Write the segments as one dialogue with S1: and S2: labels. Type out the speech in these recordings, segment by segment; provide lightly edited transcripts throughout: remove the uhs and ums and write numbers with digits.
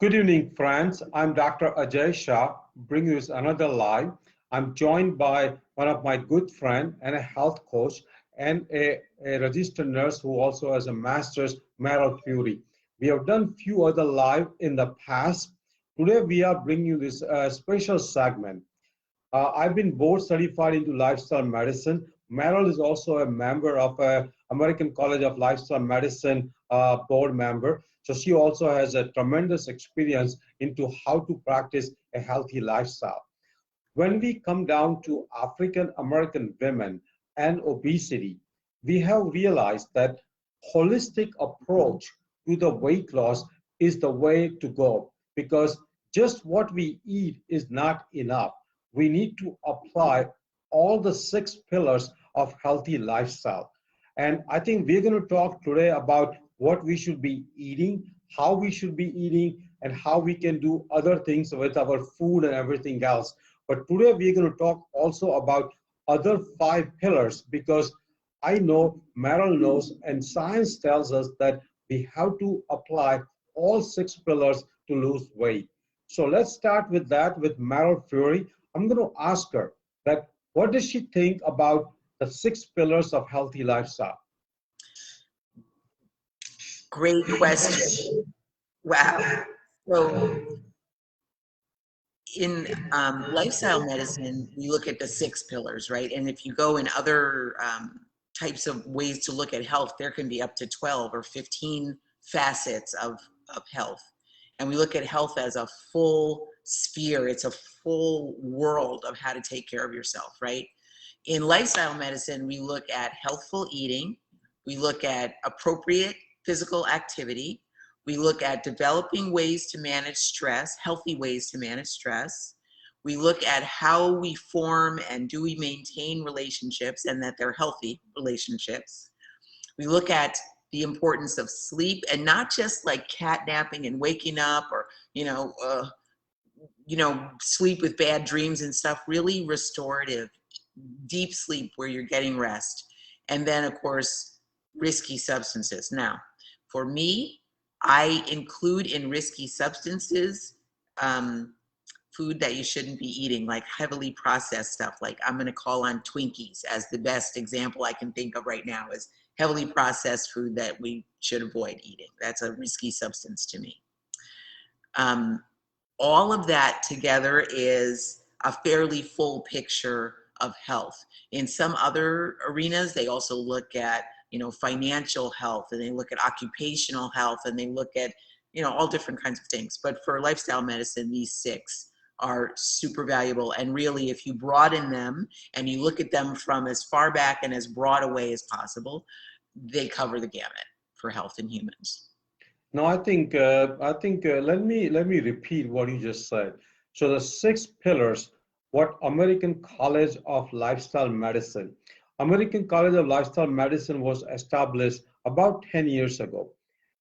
S1: Good evening, friends. I'm Dr. Aajay Shah, bringing you another live. I'm joined by one of my good friend and a health coach and a registered nurse who also has a master's, Meryl. We have done few other live in the past. Today we are bringing you this special segment. I've been board certified into lifestyle medicine. Meryl is also a member of American College of Lifestyle Medicine board member. So she also has a tremendous experience into how to practice a healthy lifestyle. When we come down to African American women and obesity, we have realized that holistic approach to the weight loss is the way to go because just what we eat is not enough. We need to apply all the 6 pillars of healthy lifestyle. And I think we're going to talk today about what we should be eating, how we should be eating, and how we can do other things with our food and everything else. But today we're going to talk also about other 5 pillars because I know Meryl knows and science tells us that we have to apply all 6 pillars to lose weight. So let's start with that with Meryl Fury. I'm going to ask her that what does she think about the 6 pillars of healthy lifestyle?
S2: Great question. Wow. So in lifestyle medicine, we look at the 6 pillars, right? And if you go in other types of ways to look at health, there can be up to 12 or 15 facets of health. And we look at health as a full sphere. It's a full world of how to take care of yourself, right? In lifestyle medicine, we look at healthful eating. We look at appropriate physical activity. We look at developing ways to manage stress, healthy ways to manage stress. We look at how we form and do we maintain relationships and that they're healthy relationships. We look at the importance of sleep and not just like catnapping and waking up or, sleep with bad dreams and stuff, really restorative, deep sleep where you're getting rest. And then of course, risky substances. Now, for me, I include in risky substances food that you shouldn't be eating, like heavily processed stuff. Like I'm going to call on Twinkies as the best example I can think of right now is heavily processed food that we should avoid eating. That's a risky substance to me. All of that together is a fairly full picture of health. In some other arenas, they also look at financial health, and they look at occupational health, and they look at, all different kinds of things. But for lifestyle medicine, these 6 are super valuable. And really, if you broaden them and you look at them from as far back and as broad a way as possible, they cover the gamut for health in humans.
S1: No, I think let me repeat what you just said. So the 6 pillars, what American College of Lifestyle Medicine. American College of Lifestyle Medicine was established about 10 years ago.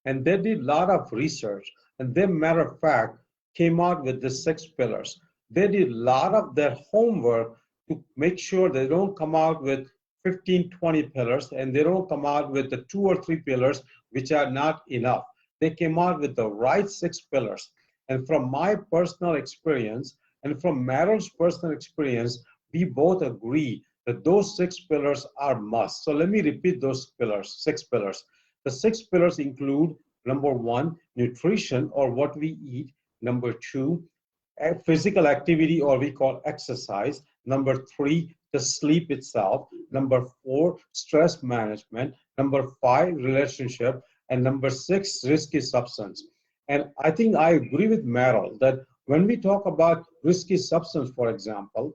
S1: And they did a lot of research. And they, matter of fact, came out with the 6 pillars. They did a lot of their homework to make sure they don't come out with 15, 20 pillars, and they don't come out with the 2 or 3 pillars, which are not enough. They came out with the right 6 pillars. And from my personal experience and from Meryl's personal experience, we both agree that those 6 pillars are must. So let me repeat those pillars, 6 pillars. The 6 pillars include number 1, nutrition or what we eat. Number 2, physical activity or we call exercise. Number 3, the sleep itself. Number 4, stress management. Number 5, relationship. And number 6, risky substance. And I think I agree with Meryl that when we talk about risky substance, for example,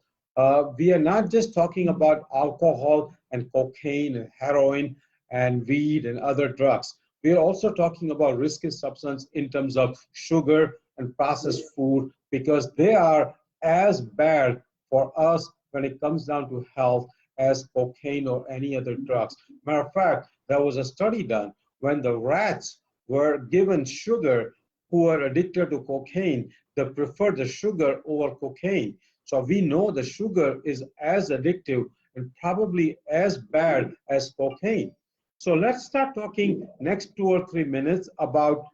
S1: we are not just talking about alcohol and cocaine and heroin and weed and other drugs. We are also talking about risky substance in terms of sugar and processed food because they are as bad for us when it comes down to health as cocaine or any other drugs. Matter of fact, there was a study done when the rats were given sugar who were addicted to cocaine, they preferred the sugar over cocaine. So we know the sugar is as addictive and probably as bad as cocaine. So let's start talking next 2 or 3 minutes about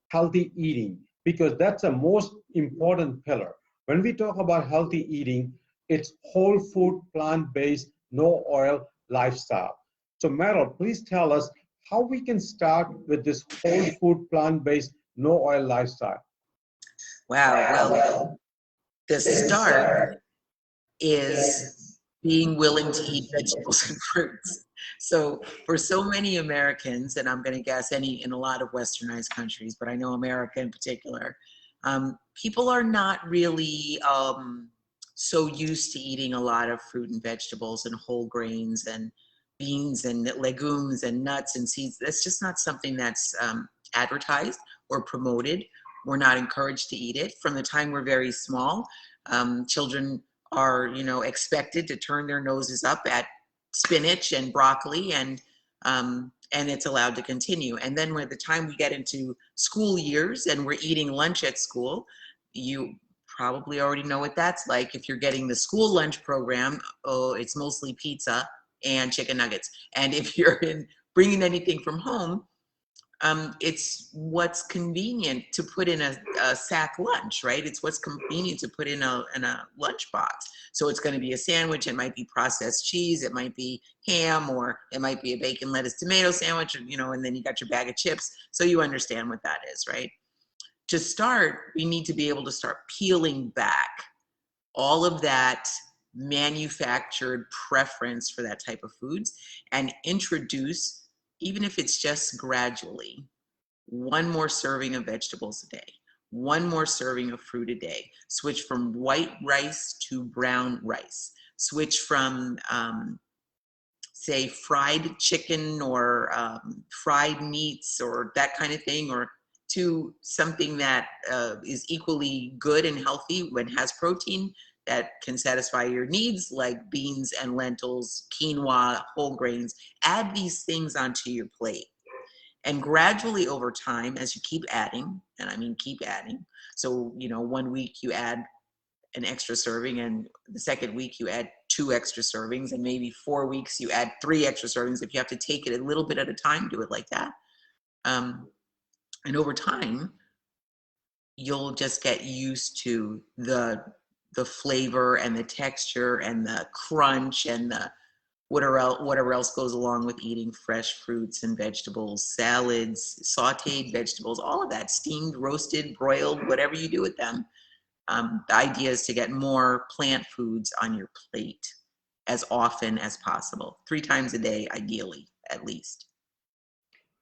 S1: healthy eating. because that's the most important pillar. When we talk about healthy eating, it's whole food, plant-based, no oil lifestyle. So Meryl, please tell us how we can start with this whole food, plant-based, no oil lifestyle.
S2: Wow. Well, the start is being willing to eat vegetables and fruits. So for so many Americans, and I'm going to guess any in a lot of westernized countries, but I know America in particular, people are not really so used to eating a lot of fruit and vegetables and whole grains and beans and legumes and nuts and seeds. That's just not something that's advertised or promoted. We're not encouraged to eat it. From the time we're very small, children are, expected to turn their noses up at spinach and broccoli, and it's allowed to continue. And then by the time we get into school years and we're eating lunch at school, you probably already know what that's like. If you're getting the school lunch program, oh, it's mostly pizza and chicken nuggets. And if you're bringing anything from home, it's what's convenient to put in a sack lunch, right? It's what's convenient to put in a lunch box. So it's going to be a sandwich. It might be processed cheese. It might be ham, or it might be a bacon, lettuce, tomato sandwich, and then you got your bag of chips. So you understand what that is, right? To start, we need to be able to start peeling back all of that manufactured preference for that type of foods and introduce, even if it's just gradually, one more serving of vegetables a day, one more serving of fruit a day, switch from white rice to brown rice, switch from, say, fried chicken or fried meats or that kind of thing, or to something that is equally good and healthy when has protein that can satisfy your needs, like beans and lentils, quinoa, whole grains. Add these things onto your plate. And gradually over time, as you keep adding, and I mean keep adding, so, 1 week you add an extra serving, and the second week you add 2 extra servings, and maybe 4 weeks you add 3 extra servings. If you have to take it a little bit at a time, do it like that. And over time, you'll just get used to the flavor and the texture and the crunch and the whatever else goes along with eating fresh fruits and vegetables, salads, sauteed vegetables, all of that, steamed, roasted, broiled, whatever you do with them. The idea is to get more plant foods on your plate as often as possible, 3 times a day, ideally, at least.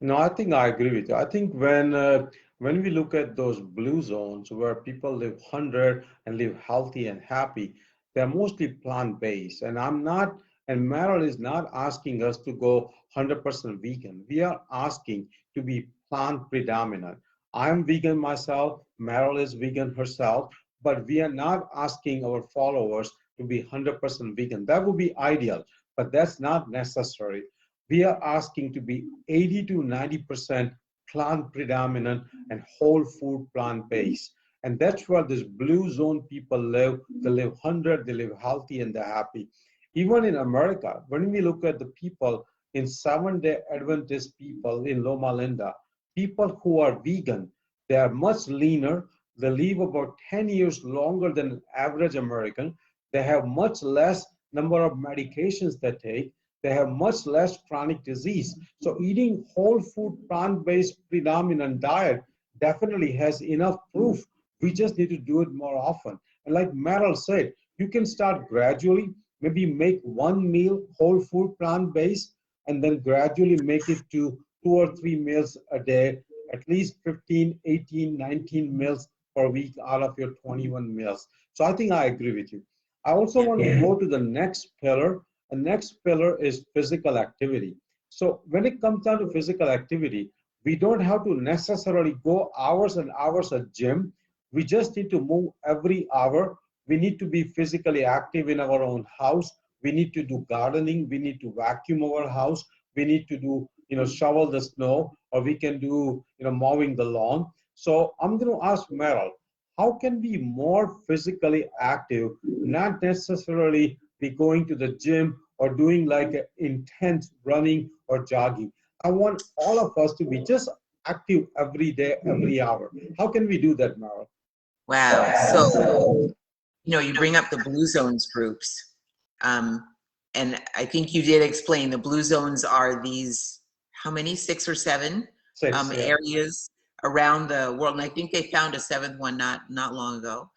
S1: No, I think I agree with you. I think when we look at those blue zones where people live 100 and live healthy and happy, they're mostly plant-based. And Meryl is not asking us to go 100% vegan. We are asking to be plant predominant. I'm vegan myself. Meryl is vegan herself, but we are not asking our followers to be 100% vegan. That would be ideal, but that's not necessary. We are asking to be 80 to 90% plant predominant and whole food plant based. And that's where this blue zone people live. They live 100, they live healthy, and they're happy. Even in America, when we look at the people in Seventh-day Adventist people in Loma Linda, people who are vegan, they are much leaner. They live about 10 years longer than an average American. They have much less number of medications they take. They have much less chronic disease. So eating whole food, plant-based, predominant diet definitely has enough proof. We just need to do it more often. And like Meryl said, you can start gradually, maybe make one meal whole food, plant-based, and then gradually make it to 2 or 3 meals a day, at least 15, 18, 19 meals per week out of your 21 meals. So I think I agree with you. I also want to go to the next pillar. The next pillar is physical activity. So when it comes down to physical activity, we don't have to necessarily go hours and hours at gym. We just need to move every hour. We need to be physically active in our own house. We need to do gardening. We need to vacuum our house. We need to do, shovel the snow, or we can do, mowing the lawn. So I'm going to ask Meryl, how can we be more physically active, not necessarily be going to the gym or doing like intense running or jogging? I want all of us to be just active every day, every hour. How can we do that, Meryl?
S2: Wow. So, you bring up the blue zones groups. Um, and I think you did explain the blue zones are these, how many, 6 or 7
S1: Six, yeah.
S2: areas around the world. And I think they found a seventh one not long ago.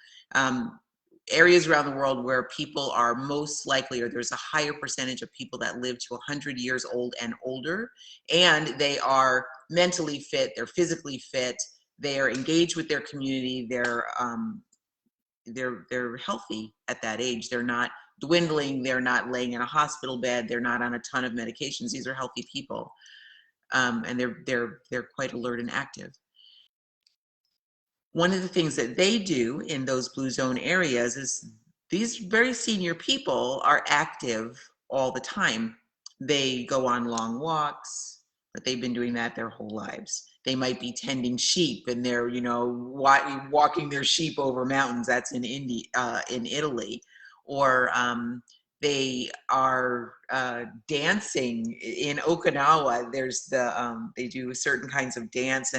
S2: Areas around the world where people are most likely, or there's a higher percentage of people that live to 100 years old and older, and they are mentally fit, they're physically fit, they are engaged with their community, they're healthy at that age. They're not dwindling. They're not laying in a hospital bed. They're not on a ton of medications. These are healthy people, and they're quite alert and active. One of the things that they do in those blue zone areas is these very senior people are active all the time. They go on long walks, but they've been doing that their whole lives. They might be tending sheep and they're, walking their sheep over mountains. That's in Italy. Or they are dancing in Okinawa. There's they do certain kinds of dance,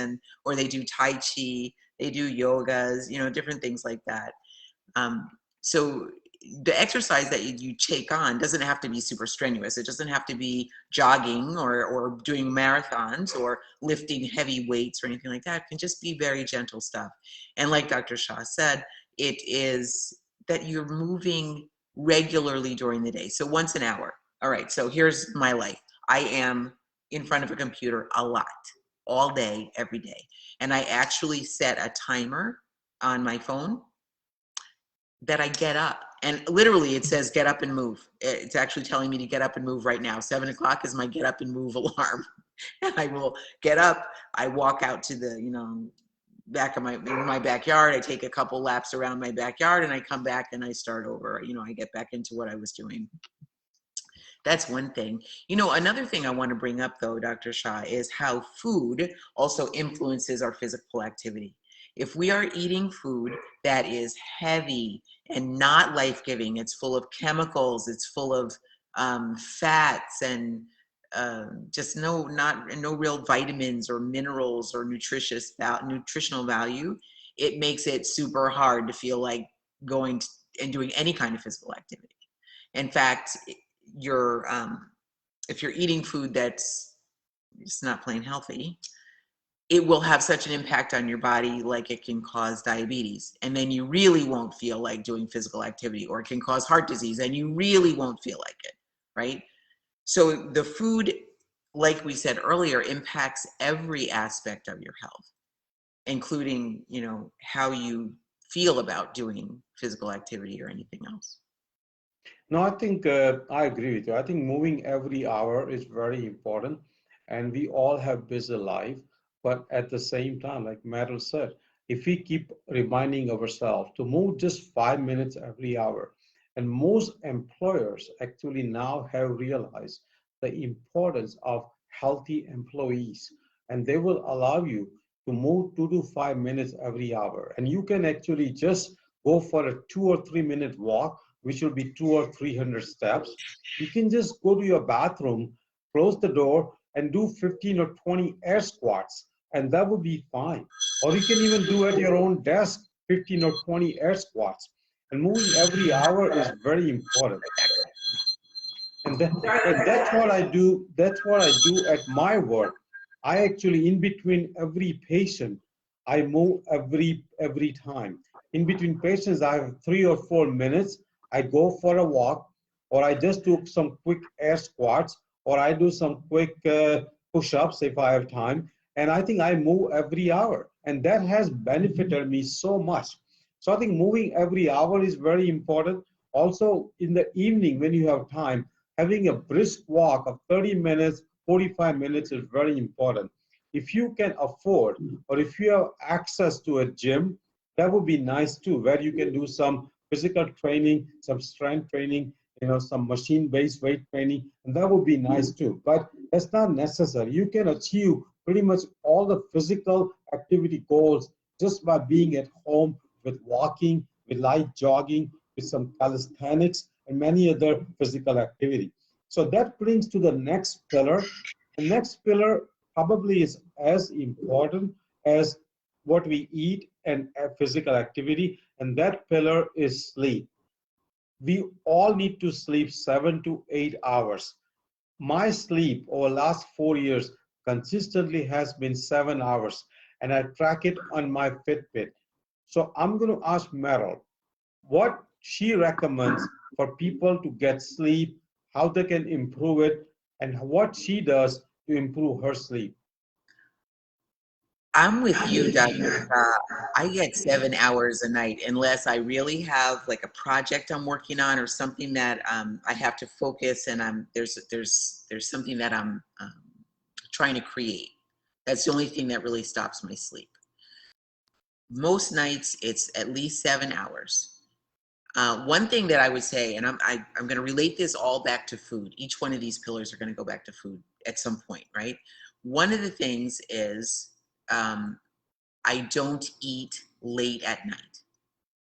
S2: or they do Tai Chi, they do yogas, different things like that. So the exercise that you take on doesn't have to be super strenuous. It doesn't have to be jogging or doing marathons or lifting heavy weights or anything like that. It can just be very gentle stuff. And like Dr. Shah said, it is that you're moving regularly during the day. So once an hour. All right, so here's my life. I am in front of a computer a lot, all day, every day. And I actually set a timer on my phone that I get up. And literally it says get up and move. It's actually telling me to get up and move right now. 7 o'clock is my get up and move alarm. And I will get up. I walk out to the, back of my backyard. I take a couple laps around my backyard and I come back and I start over. I get back into what I was doing. That's one thing. Another thing I want to bring up though, Dr. Shah, is how food also influences our physical activity. If we are eating food that is heavy and not life-giving, it's full of chemicals, it's full of fats and just no real vitamins or minerals or nutritional value, it makes it super hard to feel like going and doing any kind of physical activity. In fact, if you're eating food that's just not plain healthy, it will have such an impact on your body, like it can cause diabetes, and then you really won't feel like doing physical activity, or it can cause heart disease and you really won't feel like it, right? So the food, like we said earlier, impacts every aspect of your health, including, how you feel about doing physical activity or anything else.
S1: No, I think I agree with you. I think moving every hour is very important, and we all have busy life. But at the same time, like Meryl said, if we keep reminding ourselves to move just 5 minutes every hour, and most employers actually now have realized the importance of healthy employees, and they will allow you to move 2 to 5 minutes every hour, and you can actually just go for a 2 or 3 minute walk, which will be 200 or 300 steps. You can just go to your bathroom, close the door, and do 15 or 20 air squats, and that would be fine. Or you can even do at your own desk 15 or 20 air squats. And moving every hour is very important. And that's what I do. That's what I do at my work. I actually, in between every patient, I move every time. In between patients, I have 3 or 4 minutes. I go for a walk, or I just do some quick air squats, or I do some quick push-ups if I have time. And I think I move every hour, and that has benefited me so much. So I think moving every hour is very important. Also, in the evening when you have time, having a brisk walk of 30 minutes, 45 minutes is very important. If you can afford, or if you have access to a gym, that would be nice too, where you can do some physical training, some strength training, some machine-based weight training, and that would be nice too. But that's not necessary. You can achieve pretty much all the physical activity goals just by being at home with walking, with light jogging, with some calisthenics, and many other physical activity. So that brings to the next pillar. The next pillar probably is as important as what we eat and physical activity, and that pillar is sleep. We all need to sleep 7 to 8 hours. My sleep over the last 4 years consistently has been 7 hours, and I track it on my Fitbit. So I'm going to ask Meryl what she recommends for people to get sleep, how they can improve it, and what she does to improve her sleep.
S2: I'm with you, Dr. Shah. I get 7 hours a night unless I really have like a project I'm working on or something that I have to focus and there's something that I'm trying to create. That's the only thing that really stops my sleep. Most nights it's at least 7 hours. One thing that I would say, and I'm going to relate this all back to food. Each one of these pillars are going to go back to food at some point, right? One of the things is um, I don't eat late at night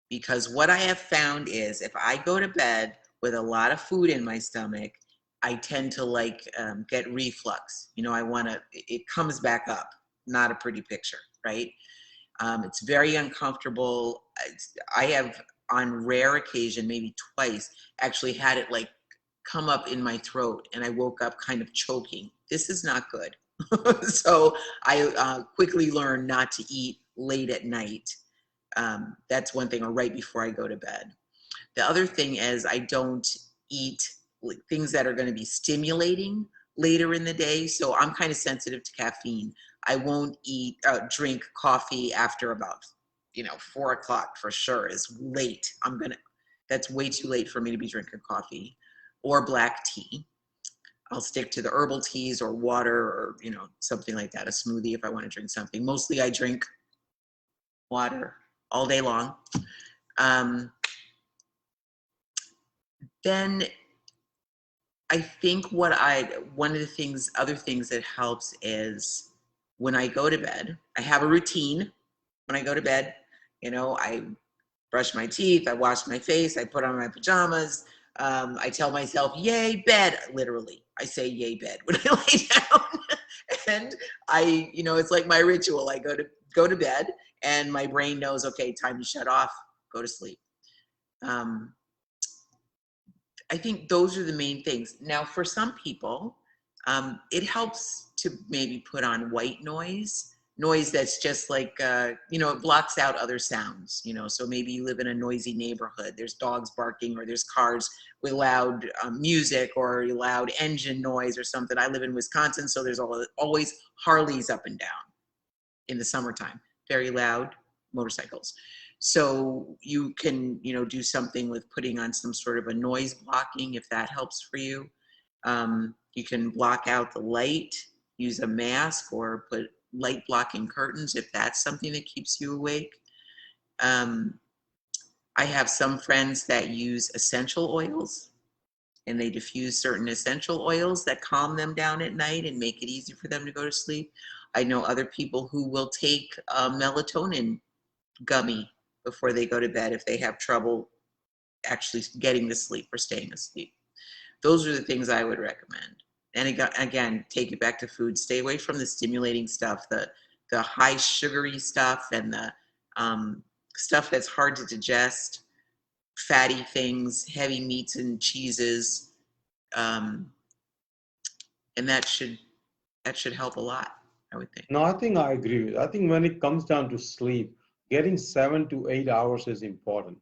S2: because what I have found is if I go to bed with a lot of food in my stomach, I tend to like get reflux. You know, I want to, it comes back up. Not a pretty picture, right? It's very uncomfortable. I have, on rare occasion, maybe twice, actually had it like come up in my throat and I woke up kind of choking. This is not good. So I quickly learned not to eat late at night. That's one thing, or right before I go to bed. The other thing is I don't eat things that are going to be stimulating later in the day. So I'm kind of sensitive to caffeine. I won't drink coffee after about 4 o'clock for sure is late. That's way too late for me to be drinking coffee or black tea. I'll stick to the herbal teas or water or something like that, a smoothie if I want to drink something. Mostly I drink water all day long. Um, then I think one of the other things that helps is when I go to bed, I have a routine when I go to bed. I brush my teeth, I wash my face, I put on my pajamas. I tell myself, yay, bed, literally. I say yay, bed when I lay down. And it's like my ritual. I go to bed and my brain knows, okay, time to shut off, go to sleep. Um, I think those are the main things. Now, for some people, it helps to maybe put on white noise that's just like, it blocks out other sounds, so maybe you live in a noisy neighborhood, there's dogs barking or there's cars with loud music or loud engine noise or something. I live in Wisconsin, so there's always Harleys up and down in the summertime, very loud motorcycles. So you can, do something with putting on some sort of a noise blocking if that helps for you. You can block out the light, use a mask or put light blocking curtains if that's something that keeps you awake. I have some friends that use essential oils and they diffuse certain essential oils that calm them down at night and make it easy for them to go to sleep. I know other people who will take a melatonin gummy before they go to bed if they have trouble actually getting to sleep or staying asleep. Those are the things I would recommend. And again, take it back to food. Stay away from the stimulating stuff, the high sugary stuff and the stuff that's hard to digest, fatty things, heavy meats and cheeses, and that should help a lot, I would think.
S1: No, I think I agree with. I think when it comes down to sleep, getting 7 to 8 hours is important.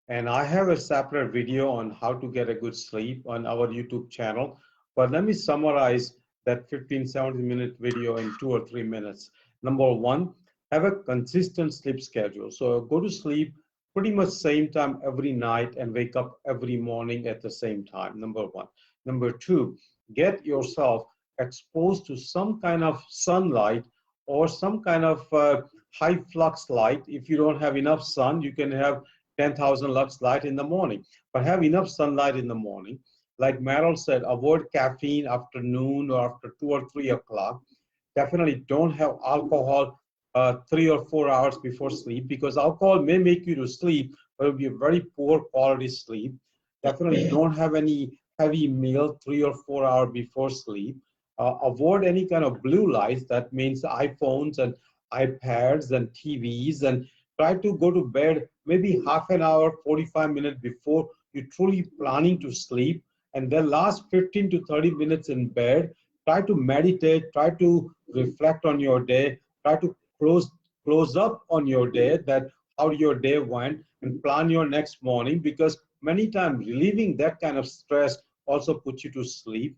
S1: And I have a separate video on how to get a good sleep on our YouTube channel. But let me summarize that 15, 17-minute video in 2 or 3 minutes. Number one, have a consistent sleep schedule. So go to sleep pretty much same time every night and wake up every morning at the same time. Number one. Number two, get yourself exposed to some kind of sunlight or some kind of high flux light. If you don't have enough sun, you can have 10,000 lux light in the morning, but have enough sunlight in the morning. Like Meryl said, avoid caffeine after noon or after 2 or 3 o'clock. Definitely don't have alcohol 3 or 4 hours before sleep because alcohol may make you to sleep, but it'll be a very poor quality sleep. Definitely don't have any heavy meal 3 or 4 hours before sleep. Avoid any kind of blue lights. That means iPhones and iPads and TVs, and try to go to bed maybe half an hour, 45 minutes before you're truly planning to sleep. And then last 15 to 30 minutes in bed, try to meditate, try to reflect on your day, try to close up on your day, that how your day went, and plan your next morning, because many times relieving that kind of stress also puts you to sleep.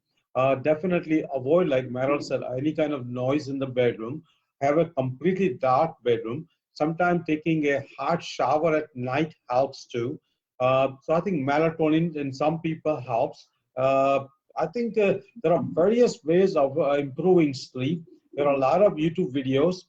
S1: Definitely avoid, like Meryl said, any kind of noise in the bedroom. Have a completely dark bedroom. Sometimes taking a hot shower at night helps too. So I think melatonin in some people helps. I think there are various ways of improving sleep. There are a lot of YouTube videos.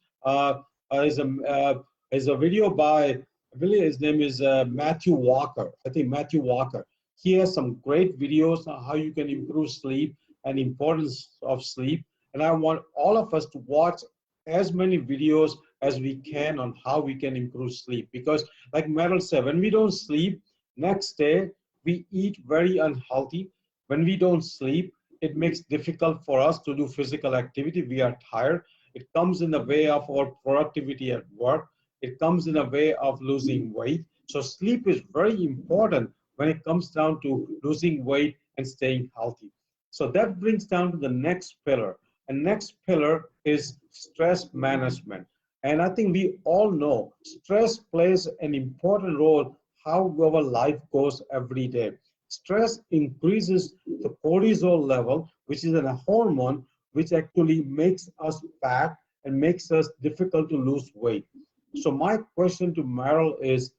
S1: There's a video by, I believe his name is Matthew Walker. I think Matthew Walker. He has some great videos on how you can improve sleep and importance of sleep. And I want all of us to watch as many videos as we can on how we can improve sleep. Because like Meryl said, when we don't sleep, next day we eat very unhealthy. When we don't sleep, it makes difficult for us to do physical activity. We are tired. It comes in the way of our productivity at work. It comes in a way of losing weight. So sleep is very important when it comes down to losing weight and staying healthy. So that brings down to the next pillar. And next pillar is stress management. And I think we all know stress plays an important role how our life goes every day. Stress increases the cortisol level, which is a hormone which actually makes us fat and makes us difficult to lose weight. So my question to Meryl is,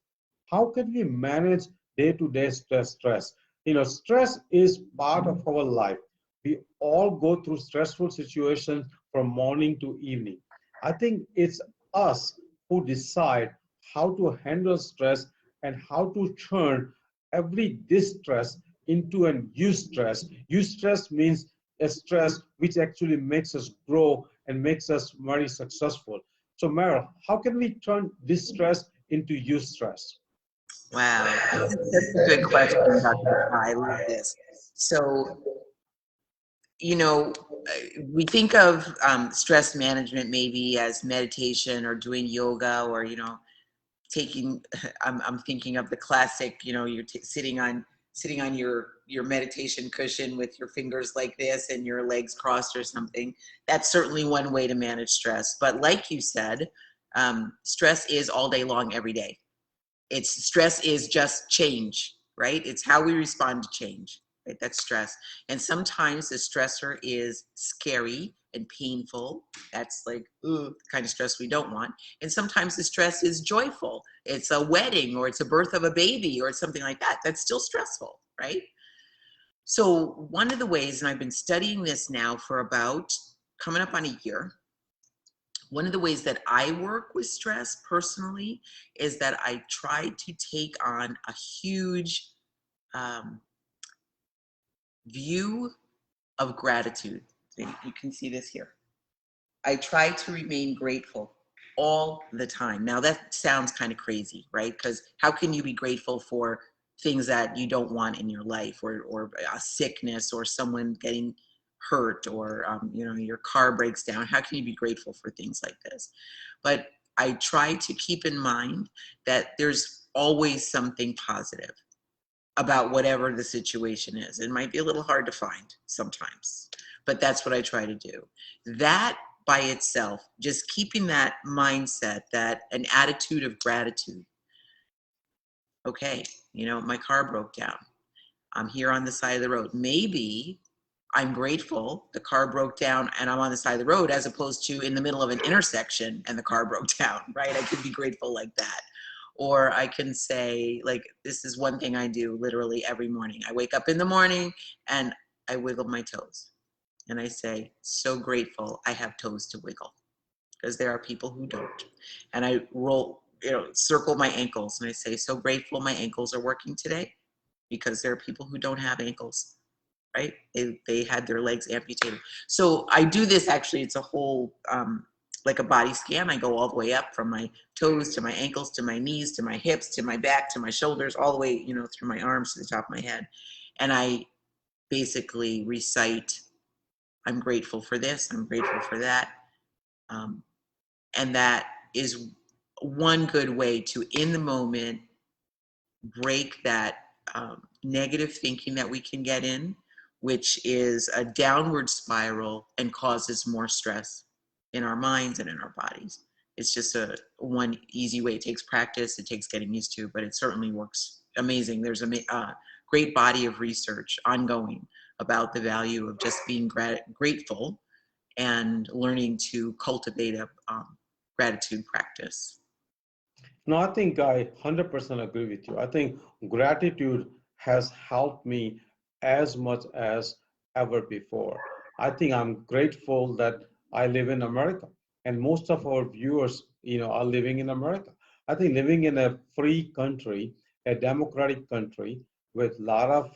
S1: how can we manage day-to-day stress? You know, stress is part of our life. We all go through stressful situations from morning to evening. I think it's us who decide how to handle stress and how to turn every distress into an eustress. Eustress means a stress which actually makes us grow and makes us very successful. So Meryl, how can we turn distress into eustress?
S2: Wow, this is such a good question, Dr. Shah. I love this. So, you know, we think of stress management maybe as meditation or doing yoga or, taking, I'm thinking of the classic, you're sitting on your meditation cushion with your fingers like this and your legs crossed or something. That's certainly one way to manage stress. But like you said, stress is all day long, every day. It's stress is just change, right? It's how we respond to change, right? That's stress. And sometimes the stressor is scary and painful. That's like, ooh, the kind of stress we don't want. And sometimes the stress is joyful. It's a wedding or it's a birth of a baby or it's something like that. That's still stressful, right? So one of the ways, and I've been studying this now for about coming up on a year, one of the ways that I work with stress personally is that I try to take on a huge um, view of gratitude. You can see this here. I try to remain grateful all the time. Now that sounds kind of crazy, right? Because how can you be grateful for things that you don't want in your life, or a sickness, or someone getting hurt, or your car breaks down? How can you be grateful for things like this? But I try to keep in mind that there's always something positive about whatever the situation is. It might be a little hard to find sometimes, but that's what I try to do. That by itself, just keeping that mindset, that an attitude of gratitude. Okay, my car broke down. I'm here on the side of the road. Maybe I'm grateful the car broke down and I'm on the side of the road, as opposed to in the middle of an intersection and the car broke down, right? I could be grateful like that. Or I can say, like, this is one thing I do literally every morning. I wake up in the morning and I wiggle my toes. And I say, so grateful I have toes to wiggle, because there are people who don't. And I circle my ankles and I say, so grateful my ankles are working today, because there are people who don't have ankles, right? They had their legs amputated. So I do this, actually, it's a whole, like a body scan. I go all the way up from my toes to my ankles to my knees to my hips to my back to my shoulders, all the way, through my arms to the top of my head. And I basically recite I'm grateful for this, I'm grateful for that. Um, and that is one good way to, in the moment, break that negative thinking that we can get in, which is a downward spiral and causes more stress in our minds and in our bodies. It's just a one easy way. It takes practice, it takes getting used to, but it certainly works amazing. There's a great body of research ongoing about the value of just being grateful and learning to cultivate a gratitude practice.
S1: No, I think I 100% agree with you. I think gratitude has helped me as much as ever before. I think I'm grateful that I live in America and most of our viewers, are living in America. I think living in a free country, a democratic country with lot of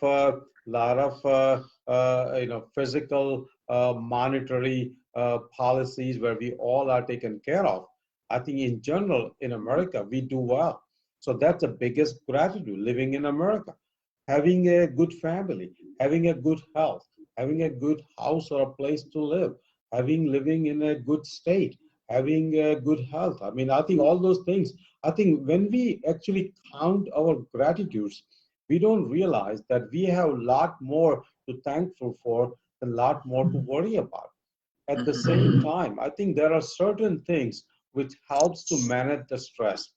S1: physical, monetary policies where we all are taken care of. I think in general in America, we do well. So that's the biggest gratitude, living in America, having a good family, having a good health, having a good house or a place to live, living in a good state, having a good health. I mean, I think all those things, I think when we actually count our gratitudes, we don't realize that we have a lot more to thankful for and a lot more to worry about. At the same
S2: Mm-hmm.
S1: time, I think there are certain things which helps to manage the stress.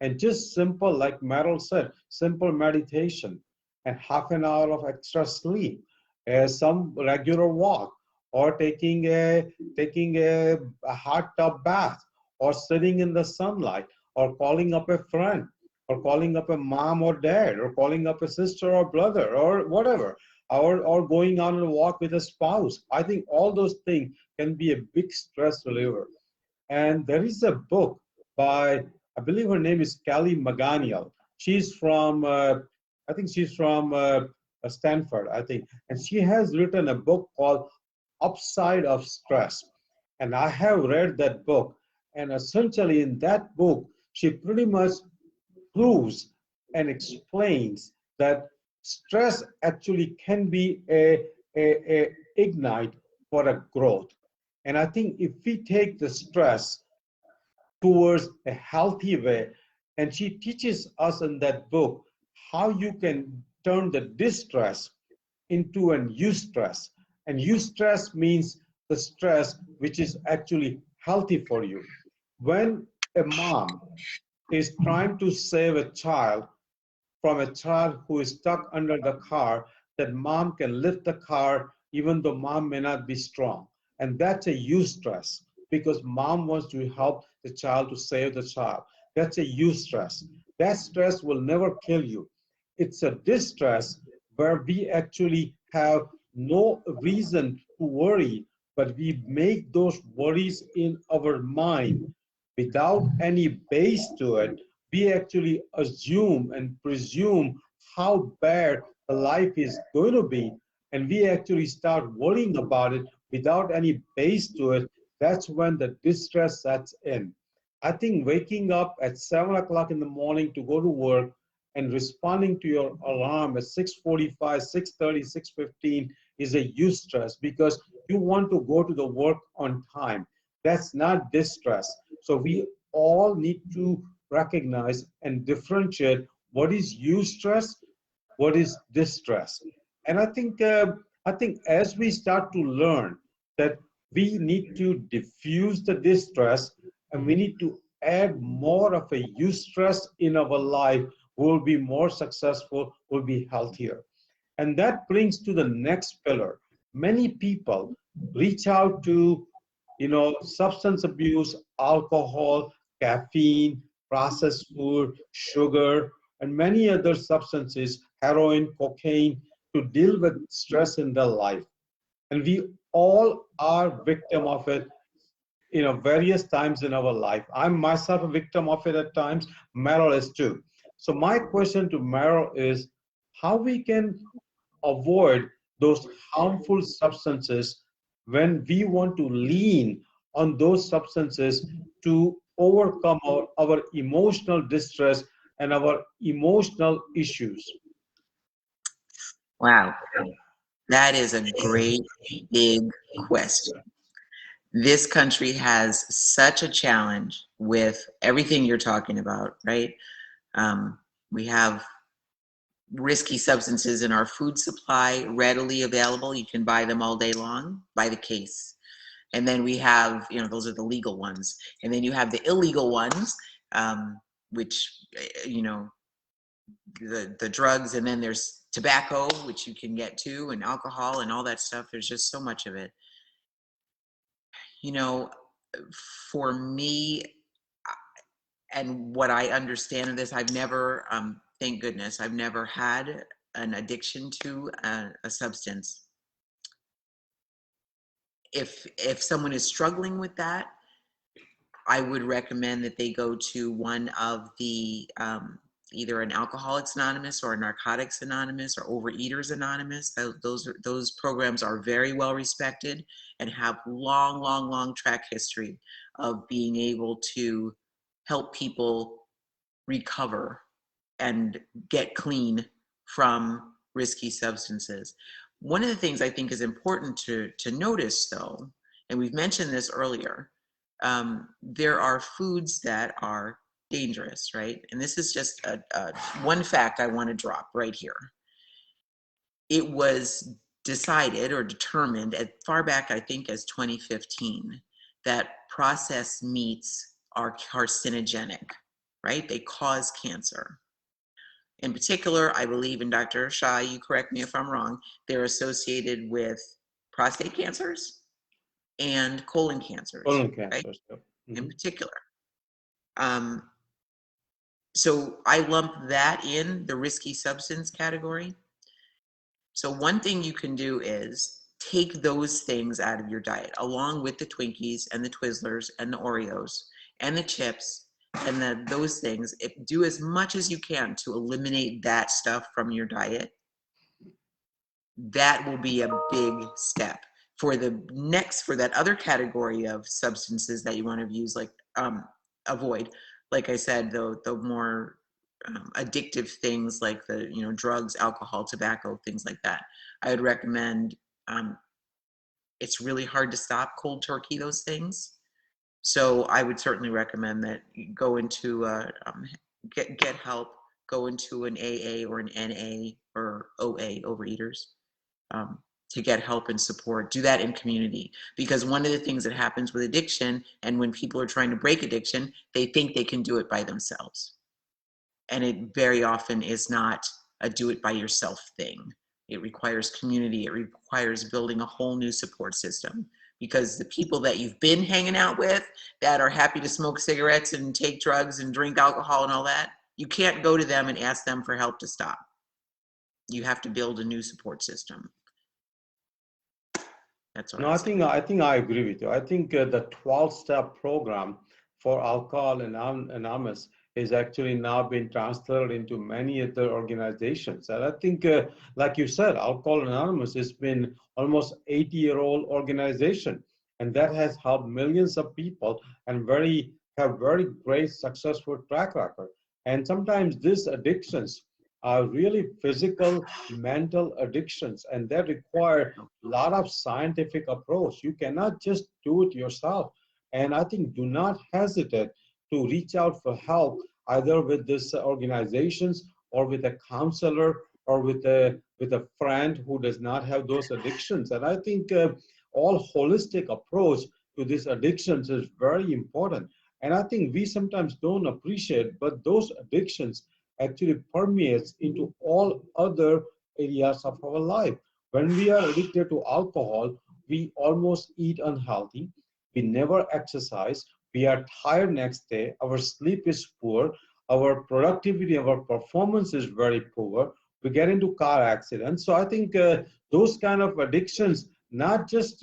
S1: And just simple, like Meryl said, simple meditation and half an hour of extra sleep, some regular walk, or taking a hot tub bath, or sitting in the sunlight, or calling up a friend, or calling up a mom or dad, or calling up a sister or brother, or whatever, or going on a walk with a spouse. I think all those things can be a big stress reliever. And there is a book by, I believe her name is Kelly McGonigal. She's from, I think she's from Stanford, I think. And she has written a book called Upside of Stress. And I have read that book. And essentially, in that book, she pretty much proves and explains that stress actually can be a ignite for a growth. And I think if we take the stress towards a healthy way, and she teaches us in that book how you can turn the distress into an eustress. And eustress means the stress which is actually healthy for you. When a mom is trying to save a child from a child who is stuck under the car, that mom can lift the car even though mom may not be strong. And that's a eustress because mom wants to help the child to save the child. That's a eustress. That stress will never kill you. It's a distress where we actually have no reason to worry, but we make those worries in our mind without any base to it. We actually assume and presume how bad the life is going to be, and we actually start worrying about it without any base to it. That's when the distress sets in. I think waking up at 7 o'clock in the morning to go to work and responding to your alarm at 6:45, 6:30, 6:15 is a eustress because you want to go to the work on time. That's not distress. So we all need to recognize and differentiate what is eustress, what is distress. And I think as we start to learn that we need to diffuse the distress and we need to add more of a eustress in our life, we'll be more successful, we'll be healthier. And that brings to the next pillar. Many people reach out to, substance abuse, alcohol, caffeine, processed food, sugar, and many other substances, heroin, cocaine, to deal with stress in their life. And we all are victim of it, various times in our life. I'm myself a victim of it at times. Meryl is too. So my question to Meryl is how we can avoid those harmful substances when we want to lean on those substances to overcome our emotional distress and our emotional issues.
S2: Wow. That is a great big question. This country has such a challenge with everything you're talking about, right? We have risky substances in our food supply readily available. You can buy them all day long by the case. And then we have, those are the legal ones. And then you have the illegal ones, which, the drugs, and then there's tobacco, which you can get too, and alcohol and all that stuff. There's just so much of it. You know, for me, and what I understand of this, I've never, thank goodness, I've never had an addiction to a substance. If someone is struggling with that, I would recommend that they go to one of the either an Alcoholics Anonymous or a Narcotics Anonymous or Overeaters Anonymous. Those programs are very well respected and have long track history of being able to help people recover and get clean from risky substances. One of the things I think is important to notice, though, and we've mentioned this earlier, there are foods that are dangerous, right? And this is just one fact I want to drop right here. It was decided or determined as far back, I think, as 2015, that processed meats are carcinogenic, right? They cause cancer. In particular, I believe, and Dr. Shah, you correct me if I'm wrong, they're associated with prostate cancers and colon cancers,
S1: Colon
S2: right?
S1: cancers. Yep.
S2: In
S1: Mhm.
S2: particular. Um, so I lump that in the risky substance category. So one thing you can do is take those things out of your diet, along with the Twinkies and the Twizzlers and the Oreos and the chips and those things. Do as much as you can to eliminate that stuff from your diet. That will be a big step. For that other category of substances that you want to use, like avoid, like I said, the more addictive things like the drugs, alcohol, tobacco, things like that, I would recommend. It's really hard to stop cold turkey, those things. So I would certainly recommend that you go into get help, go into an AA or an NA or OA, Overeaters, to get help and support. Do that in community, because one of the things that happens with addiction, and when people are trying to break addiction, they think they can do it by themselves. And it very often is not a do it by yourself thing. It requires community. It requires building a whole new support system, because the people that you've been hanging out with that are happy to smoke cigarettes and take drugs and drink alcohol and all that, you can't go to them and ask them for help to stop. You have to build a new support system. That's what
S1: No,
S2: I'll
S1: I
S2: say.
S1: think I think I agree with you. I think the 12-step program for Alcohol Anonymous is actually now being transferred into many other organizations. And I think, like you said, Alcohol Anonymous has been almost 80-year-old organization, and that has helped millions of people and have very great successful track record. And sometimes these addictions are really physical, mental addictions, and that require lot of scientific approach. You cannot just do it yourself. And I think do not hesitate to reach out for help, either with these organizations or with a counselor or with a friend who does not have those addictions. And I think all holistic approach to these addictions is very important. And I think we sometimes don't appreciate, but those addictions actually permeates into all other areas of our life. When we are addicted to alcohol, we almost eat unhealthy. We never exercise. We are tired next day. Our sleep is poor. Our productivity, our performance is very poor. We get into car accidents. So I think those kind of addictions, not just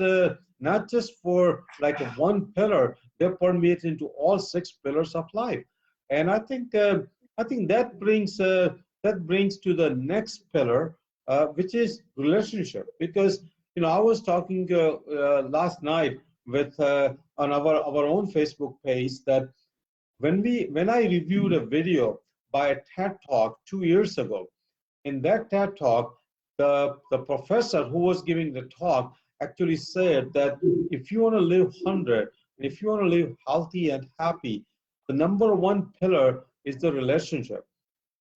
S1: for like one pillar, they permeate into all six pillars of life. And I think that brings to the next pillar, which is relationship. Because I was talking last night with on our own Facebook page that when I reviewed a video by a TED Talk 2 years ago, in that TED Talk, the professor who was giving the talk actually said that if you want to live 100, if you want to live healthy and happy, the number one pillar is the relationship.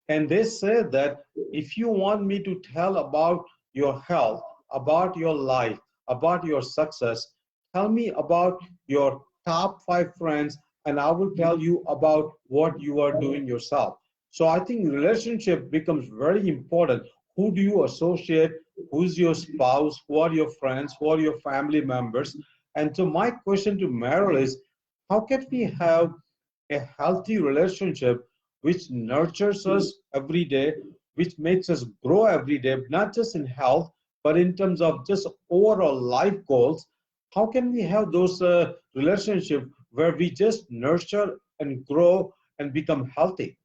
S1: And they said that if you want me to tell about your health, about your life, about your success, tell me about your top five friends, and I will tell you about what you are doing yourself. So I think relationship becomes very important. Who do you associate? Who's your spouse? Who are your friends? Who are your family members? And so my question to Meryl is, how can we have a healthy relationship which nurtures us every day, which makes us grow every day, not just in health, but in terms of just overall life goals? How can we have those relationships where we just nurture and grow and become healthy?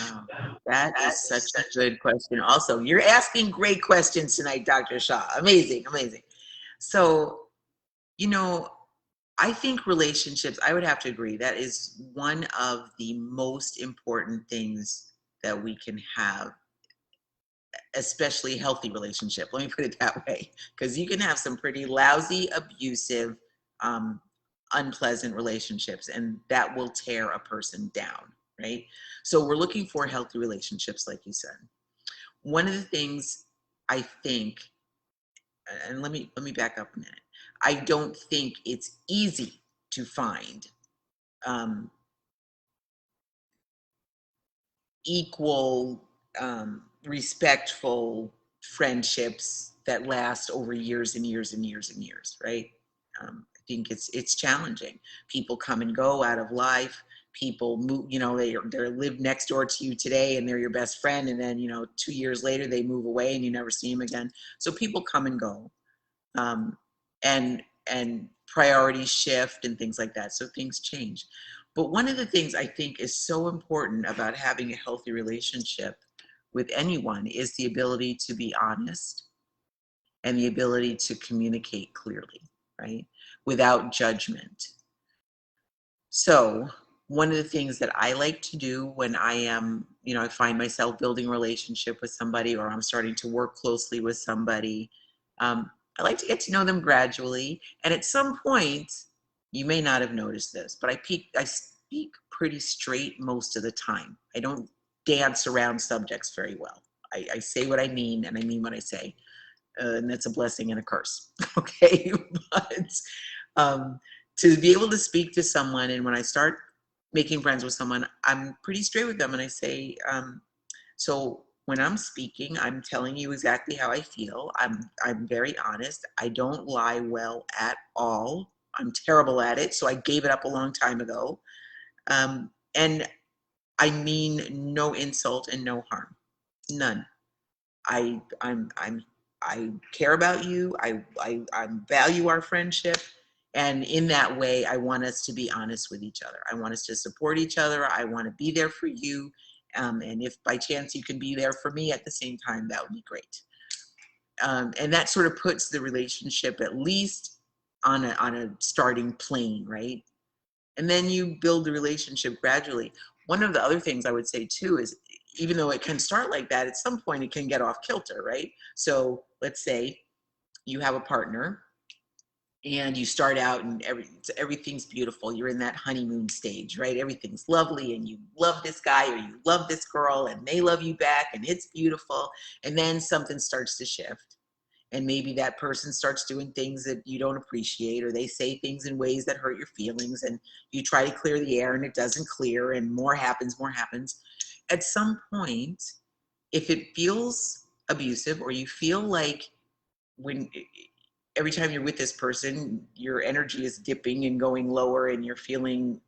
S2: Wow, that is such a good question. Also, you're asking great questions tonight, Dr. Shah. Amazing, amazing. So, you know, I think relationships, I would have to agree, that is one of the most important things that we can have, especially healthy relationship. Let me put it that way, because you can have some pretty lousy, abusive, um, unpleasant relationships, and that will tear a person down, right? So we're looking for healthy relationships, like you said. One of the things I think, and let me back up a minute. I don't think it's easy to find um, equal, respectful friendships that last over years and years and years and years, right? I think it's challenging. People come and go out of life. People move, they live next door to you today and they're your best friend, and then 2 years later they move away and you never see them again. So people come and go, um, and priorities shift and things like that. So things change. But one of the things I think is so important about having a healthy relationship with anyone is the ability to be honest and the ability to communicate clearly, right? Without judgment. So one of the things that I like to do when I am, I find myself building a relationship with somebody, or I'm starting to work closely with somebody, I like to get to know them gradually. And at some point, you may not have noticed this, but I speak pretty straight most of the time. I don't dance around subjects very well. I say what I mean, and I mean what I say. And that's a blessing and a curse. Okay. But um, to be able to speak to someone, and when I start making friends with someone, I'm pretty straight with them, and I say, so when I'm speaking, I'm telling you exactly how I feel. I'm very honest. I don't lie well at all. I'm terrible at it, so I gave it up a long time ago. And I mean no insult and no harm, none. I care about you. I value our friendship. And in that way, I want us to be honest with each other. I want us to support each other. I want to be there for you. And if by chance you can be there for me at the same time, that would be great. And that sort of puts the relationship at least on a starting plane, right? And then you build the relationship gradually. One of the other things I would say too is, even though it can start like that, at some point it can get off kilter, right? So let's say you have a partner and you start out and everything's beautiful. You're in that honeymoon stage, right? Everything's lovely and you love this guy or you love this girl and they love you back and it's beautiful. And then something starts to shift, and maybe that person starts doing things that you don't appreciate, or they say things in ways that hurt your feelings, and you try to clear the air and it doesn't clear, and more happens. At some point, if it feels abusive, or you feel like when every time you're with this person your energy is dipping and going lower and you're feeling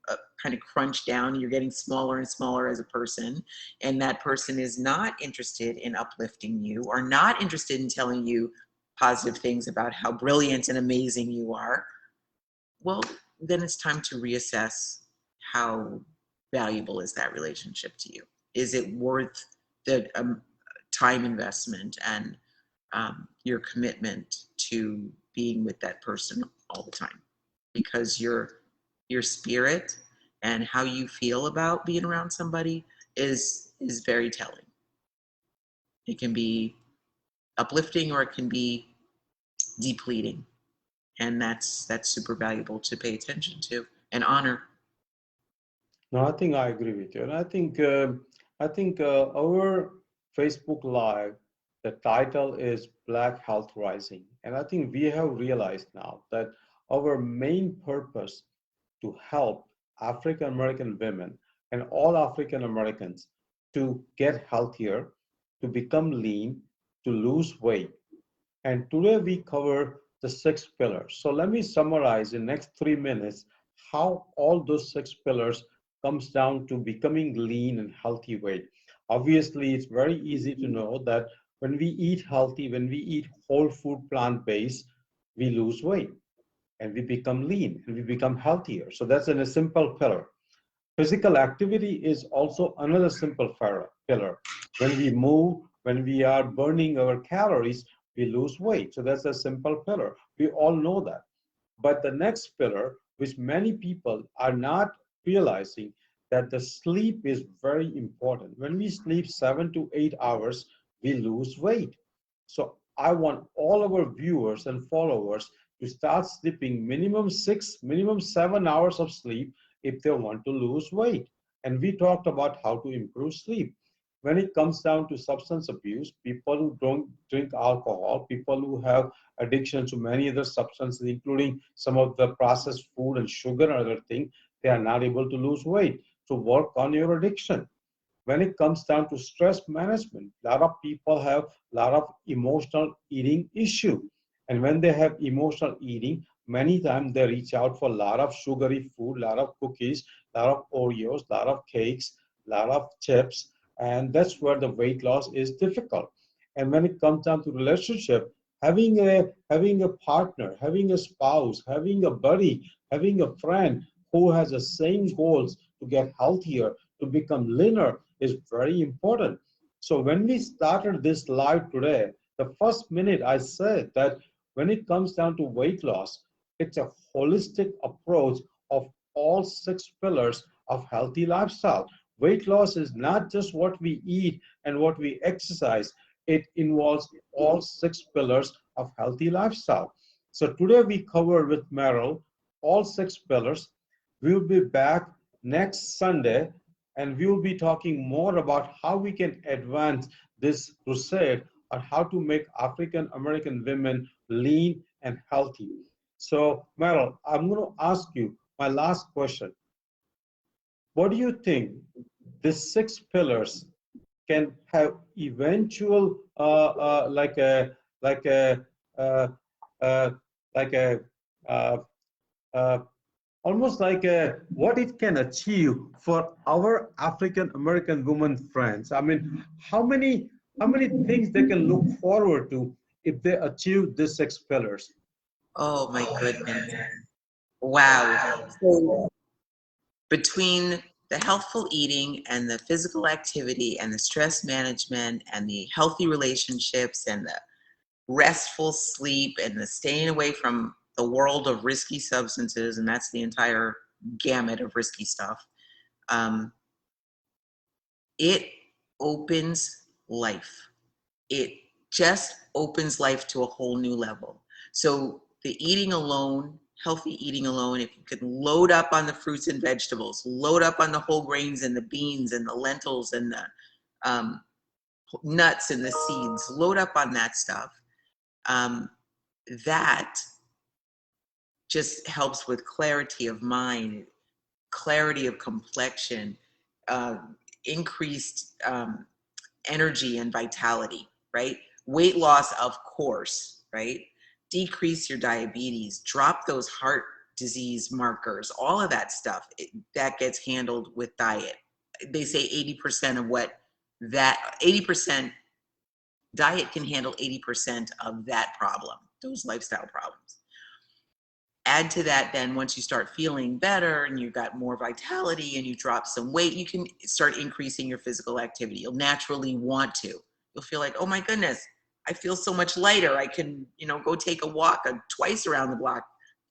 S2: kind of crunched down, you're getting smaller and smaller as a person, and that person is not interested in uplifting you or not interested in telling you positive things about how brilliant and amazing you are, well, then it's time to reassess how valuable is that relationship to you. Is it worth the time investment and your commitment to being with that person all the time? Because your spirit and how you feel about being around somebody is very telling. It can be uplifting or it can be depleting. And that's super valuable to pay attention to and honor.
S1: No, I think I agree with you, and I think our Facebook Live, the title is Black Health Rising, and I think we have realized now that our main purpose to help African American women and all African Americans to get healthier, to become lean, to lose weight. And today we cover the six pillars. So let me summarize in next 3 minutes how all those six pillars comes down to becoming lean and healthy weight. Obviously, it's very easy to know that when we eat healthy, when we eat whole food plant-based, we lose weight and we become lean and we become healthier. So that's in a simple pillar. Physical activity is also another simple pillar. When we move, when we are burning our calories, we lose weight. So that's a simple pillar. We all know that. But the next pillar, which many people are not realizing, that the sleep is very important. When we sleep 7 to 8 hours, we lose weight. So I want all our viewers and followers to start sleeping minimum 6, minimum 7 hours of sleep if they want to lose weight. And we talked about how to improve sleep. When it comes down to substance abuse, people who don't drink alcohol, people who have addiction to many other substances, including some of the processed food and sugar and other things, they are not able to lose weight. So work on your addiction. When it comes down to stress management, a lot of people have a lot of emotional eating issue. And when they have emotional eating, many times they reach out for a lot of sugary food, a lot of cookies, a lot of Oreos, a lot of cakes, a lot of chips. And that's where the weight loss is difficult. And when it comes down to relationship, having a partner, having a spouse, having a buddy, having a friend who has the same goals to get healthier, to become leaner is very important. So when we started this live today, the first minute I said that when it comes down to weight loss, it's a holistic approach of all six pillars of healthy lifestyle. Weight loss is not just what we eat and what we exercise. It involves all six pillars of healthy lifestyle. So today we cover with Meryl all six pillars. We'll be back next Sunday and we will be talking more about how we can advance this crusade on how to make African American women lean and healthy. So, Meryl, I'm going to ask you my last question. What do you think these six pillars can have eventual like a uh, uh, like a uh, uh, almost like what it can achieve for our African American women friends. I mean, how many things they can look forward to if they achieve these six pillars?
S2: Oh my goodness. Wow. So between the healthful eating and the physical activity and the stress management and the healthy relationships and the restful sleep and the staying away from the world of risky substances, and that's the entire gamut of risky stuff, um, it opens life. It just opens life to a whole new level. So the eating alone, healthy eating alone, if you can load up on the fruits and vegetables, load up on the whole grains and the beans and the lentils and the um, nuts and the seeds, load up on that stuff. Um, that just helps with clarity of mind, clarity of complexion, uh, increased energy and vitality, right? Weight loss, of course, right? Decrease your diabetes, drop those heart disease markers, all of that stuff that gets handled with diet. They say 80% of what that 80% diet can handle 80% of that problem, those lifestyle problems. Add to that, then once you start feeling better and you've got more vitality and you drop some weight, you can start increasing your physical activity. You'll naturally want to. You'll feel like, oh my goodness, I feel so much lighter. I can, go take a walk twice around the block,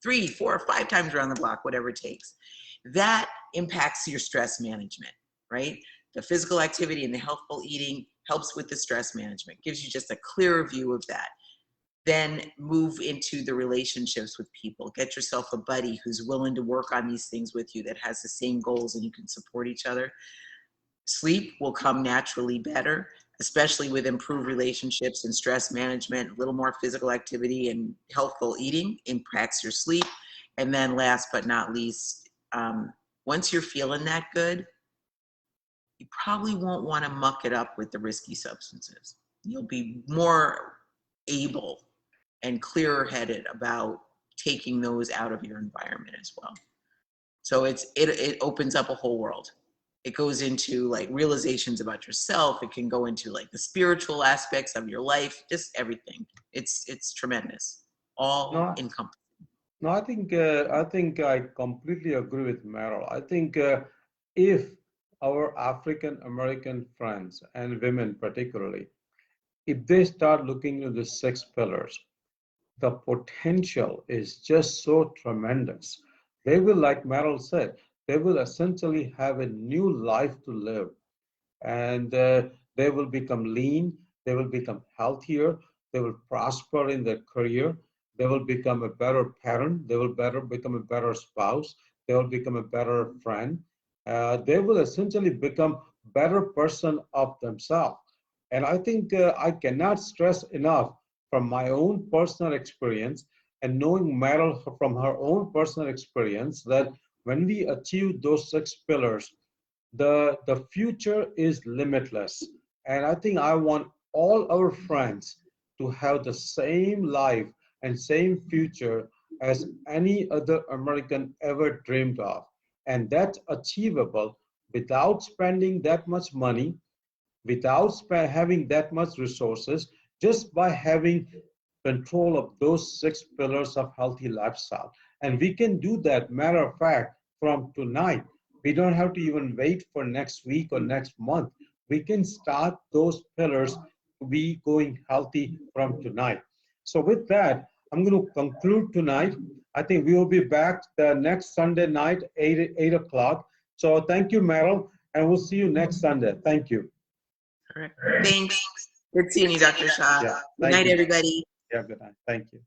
S2: 3, 4, or 5 times around the block, whatever it takes. That impacts your stress management, right? The physical activity and the healthful eating helps with the stress management, gives you just a clearer view of that. Then move into the relationships with people. Get yourself a buddy who's willing to work on these things with you, that has the same goals, and you can support each other. Sleep will come naturally better, especially with improved relationships and stress management. A little more physical activity and healthful eating impacts your sleep. And then last but not least, once you're feeling that good, you probably won't want to muck it up with the risky substances. You'll be more able and clearer headed about taking those out of your environment as well. So it opens up a whole world. It goes into like realizations about yourself. It can go into like the spiritual aspects of your life, just everything. It's tremendous, all
S1: No,
S2: encompassing.
S1: no, I think I completely agree with Meryl. I think if our African American friends and women particularly, if they start looking at the 6 pillars, the potential is just so tremendous. They will, like Meryl said, they will essentially have a new life to live, and they will become lean, they will become healthier, they will prosper in their career, they will become a better parent, they will become a better spouse, they will become a better friend. They will essentially become better person of themselves. And I think I cannot stress enough from my own personal experience and knowing Meryl from her own personal experience that when we achieve those 6 pillars, the future is limitless. And I think I want all our friends to have the same life and same future as any other American ever dreamed of. And that's achievable without spending that much money, without having that much resources, just by having control of those 6 pillars of healthy lifestyle. And we can do that, matter of fact, from tonight. We don't have to even wait for next week or next month. We can start those pillars to be going healthy from tonight. So with that, I'm going to conclude tonight. I think we will be back the next Sunday night, 8 o'clock. So thank you, Meryl, and we'll see you next Sunday. Thank you.
S2: All right. Thanks. Good seeing you, Dr. Shah.
S1: Yeah,
S2: Good
S1: thank
S2: night,
S1: you.
S2: everybody.
S1: Yeah, good night. Thank you.